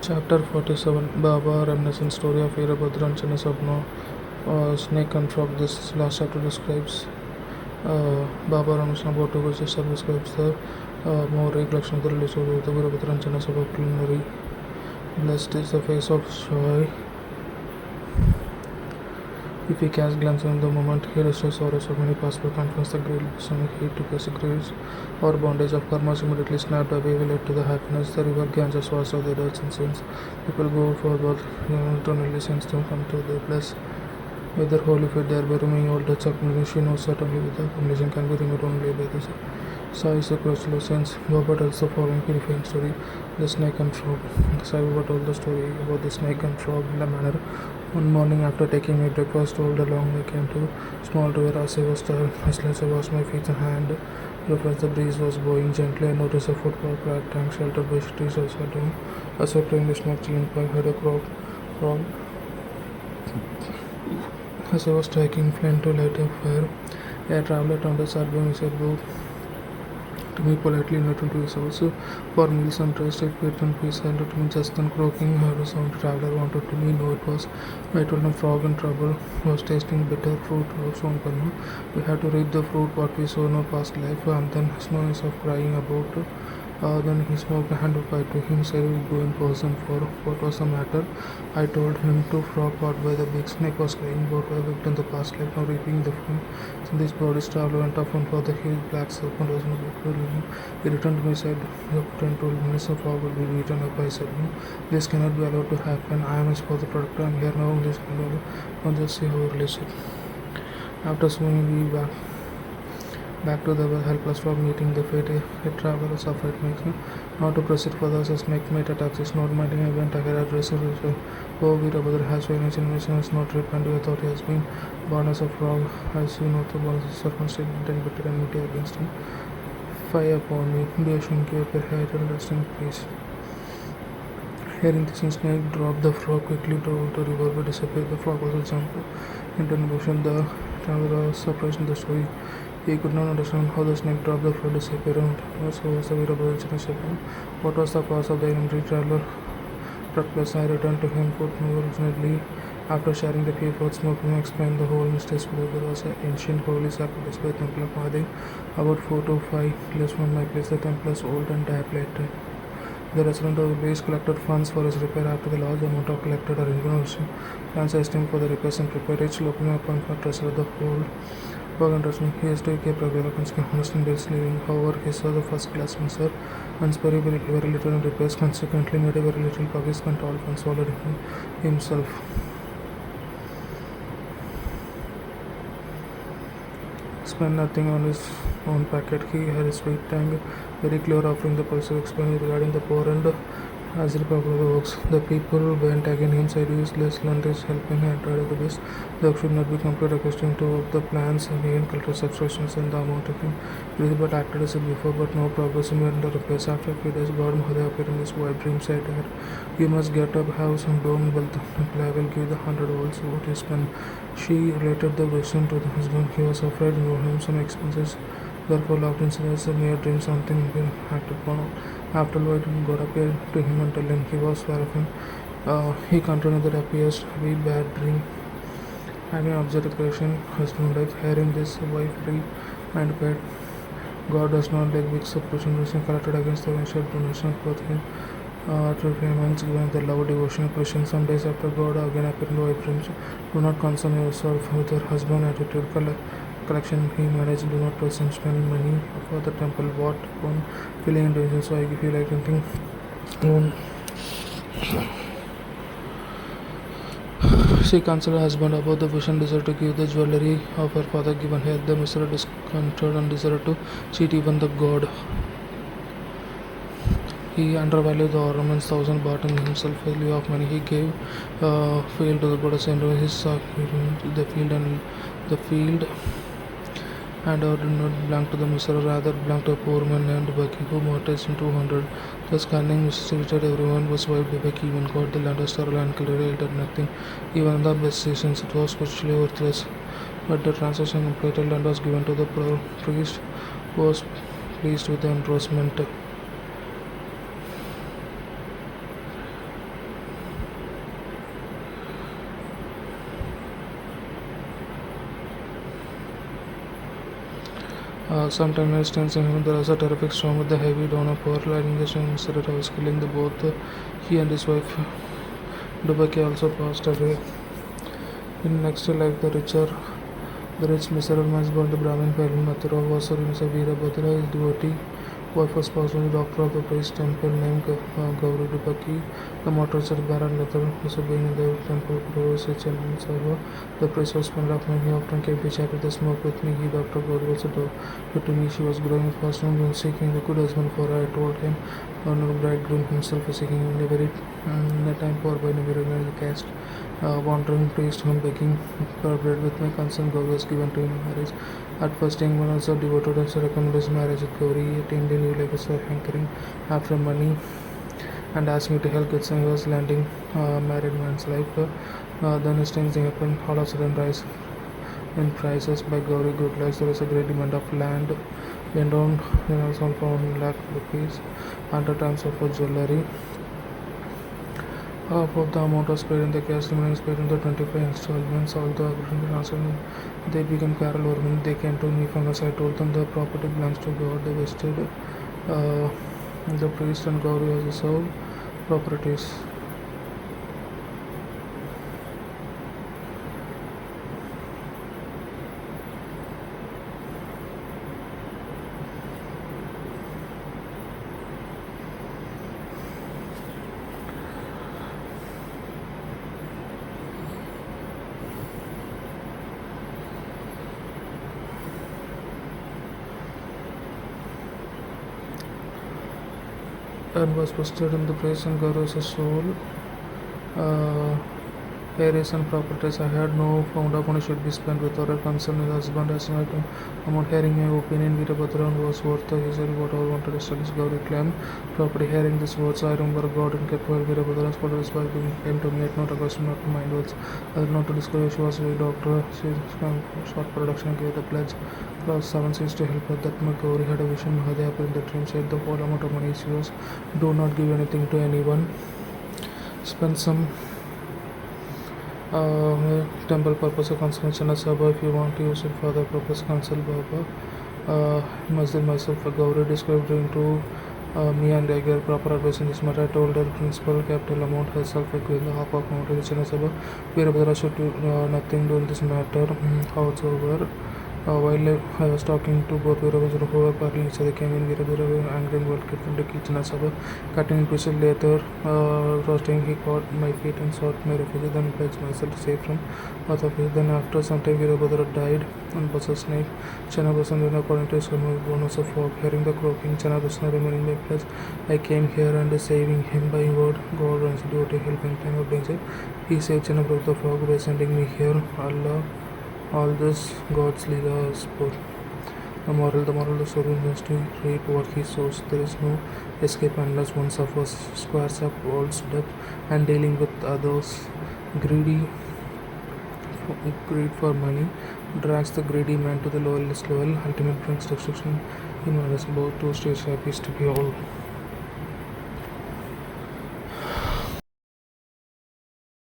Chapter 47 Baba Reminiscent Story of Veerabhadra and Chinnasapna Snake and Frog. This last chapter describes Baba Reminiscent about two chapter describes the more recollection of the relation of the Veerabhadra and Chinnasapna preliminary. Blessed is the face of joy. If he cast glance on the moment, he restores sorrows of many past, but confronts the great lesson he to perseverance or bondage of karma immediately snapped away will lead to the happiness. The river Ganges was of their deaths and sins. People go forward, eternally since them come to the place. Whether holy faith there by removing all debts of she knows certainly with the combination can be removed only by the Sai is the crucial sense. Baba tells the following purifying story: the snake and frog. Sai Baba told the story about the snake and frog in a manner. One morning after taking my breakfast, all along I came to small river as I was tired. As I washed my feet and hand, as the breeze was blowing gently, I noticed a footpath cracked tank sheltered by trees outside home. As I playing the snake chilling by heard a frog. As I was striking flame to light a fire, a traveler turned the side by me said, "Go to me politely invited to his house for meals and rest. It paid and peace handed to me just then croaking heard a sound. Traveler wanted to me know it was. I told him frog in trouble was tasting bitter fruit also on Pannu. We had to read the fruit what we saw in our past life and then his noise of crying about then he smoked a hand of pipe to him, said he would go in person for what was the matter. I told him to frog caught by the big snake was crying about what lived in the past life, now reaping the fruit. So this body's traveler went off and for the huge black serpent was not good. He returned to me, said, the and told me, Mr. Frog will be beaten up. I said, no, this cannot be allowed to happen. I am his father protector. I am here now. This cannot just see how we release it. After swimming, we back to the helpless frog meeting the fate a traveler suffered makes me not to proceed further as a snake mate attacks is not minding event ahead address oh Veerabhadra has violence invasion has not repented. I thought he has been born as a frog as you know the born as a circumstance and bitter enmity against him. Fire upon me, be ashamed, give your head and rest in peace. Hearing this, snake dropped the frog quickly to the river but disappeared. The frog also jumped into an ocean. The traveler was surprised in the story. He could not understand how the snake dropped the frog disappeared. So was the Veerabhadra. What was the cause of the injury? Traveler struck place. I returned to him fortunately. After sharing the few fruits, smoking explained the whole mystery. There was an ancient holy sacrifice by the temple of Mahadev, about 4 to 5 kilometers from my place. The temple is old and dilapidated. The resident of the base collected funds for its repair after the large amount of collected or information. Plans estimated for the repairs and prepared each local appointment treasurer of the whole organization. He has to keep regular honest in days living. However, he saw the first class minister and spared very little in repairs, consequently made a very little progress spent all funds already himself. Spent nothing on his own packet. He had a sweet tank, very clear offering the person explaining regarding the poor and as the of the works. The people went again him said useless land is helping and tried the best. The work should not be completely accustomed to work the plans and even cultural subtractions and the amount of him. But acted as before, but no progress made in the repairs. After a few days, God Mahadev appeared in his wife dream said her, you must get up, have some bone wealth, and I will give the 100 volts what you spend. She related the vision to the husband. He was afraid to him some expenses. Therefore, locked inside as a mere dream, something had to come out. After Lloyd God appeared to him and told him he was aware of him. He continued that appears to be bad dream. Having observed the creation, husband wife, hearing this wife free and paid. God does not like which supposition collected against the initial donation for him. To payments given the love, devotion, Christian. Some days after God again appeared in the wife dreams. Do not concern yourself with your husband attitude. Collection he managed. Do not person spend money for the temple. What one feeling intention. So I give you like anything. She consulted her husband about the vision, decided to give the jewelry of her father given her. The mistress discontented and decided to cheat even the god. He undervalued the ornaments, 1,000 baht in himself, value of money. He gave field to the goddess and his the field and did not belong to the mistress, rather belonged to a poor man named Baki who mortgaged him 200. Thus cunning mistreated everyone, was wiped by Baki, even got the land was sterile and did nothing. Even in the best seasons it was virtually worthless. But the transaction completed, land was given to the priest, who was pleased with the endorsement. Sometimes tensing him, there was a terrific storm with the heavy dawn of power lighting the storm instead of was killing the both he and his wife. Dubaki also passed away. In next life, the rich miserable man born the Brahmin parent Mathura was a Veerabhadra, his devotee. Wife was passed on the doctor of the priest temple named Gauri Dubaki. The martyrs of Baran Lathar was being in the temple Guru Sichan Sarva. The priest was spent off he often came to chat with the smoke with me. He Dr. Gauri also told to me she was growing fast and seeking a good husband for her. I told him the bridegroom himself was seeking in the very the time for by the very the caste. Wandering priest home begging for bread with my consent. Gauri was given to him in marriage. At first, young man also devoted himself to recommend his marriage with Gauri. He attained a new legacy of hankering after money and asked me to help get some. He was landing married man's life. Then his things happened. All of a sudden, rise in prices by Gauri good lives. There was a great demand of land. Went down, then also found lakh rupees, 100 times of jewelry. Half of the amount was paid in the cash, the remaining paid in the 25 installments. Although they became Carol Orman. They came to me from us. I told them the property belongs to God. They vested the priest and Gauri as the sole properties. And was posted in the praise and Gaura's soul. Areas and properties I had no found up money should be spent without a concern with husband as my amount hearing my opinion Veerabhadran was worth his what I wanted to study Gauri claim property hearing these words I remember God and kept while Veerabhadran's father was by being came to me at not a question not to mind words not to discourage she was a doctor she short production gave the pledge clause 7 says to help her that my Gauri had a vision Mahadev in the dream said the whole amount of money is yours do not give anything to anyone spend some temple purpose of consummation as Sabha if you want to use it for the purpose cancel Baba Masjid myself Gauri described into me and I gave proper advice in this matter. I told her principal capital amount herself equal the half of amount in the Chennai Sabha Veerabhadra should do nothing do in this matter however while I was talking to both Veerabhadra who were partying each other came in Veerabhadra angry and well kept in the kitchen as Sabha cutting in pieces later roasting he caught my feet and sought my refuge then pledged myself to save from both of it then after some time Veerabhadra died and was a snake Chana Basan according to his bonus of fog hearing the croaking Chana Basan remaining my pledge I came here and saving him by word God and duty helping time of danger he saved Chana broke the fog by sending me here Allah all this God's Leela sport. The moral of the story is to reap what he sows. There is no escape unless one suffers, squares up, all stood up, and dealing with others. Greed for money drags the greedy man to the lowest level. Ultimate brings destruction. Human is both two states happy to be all.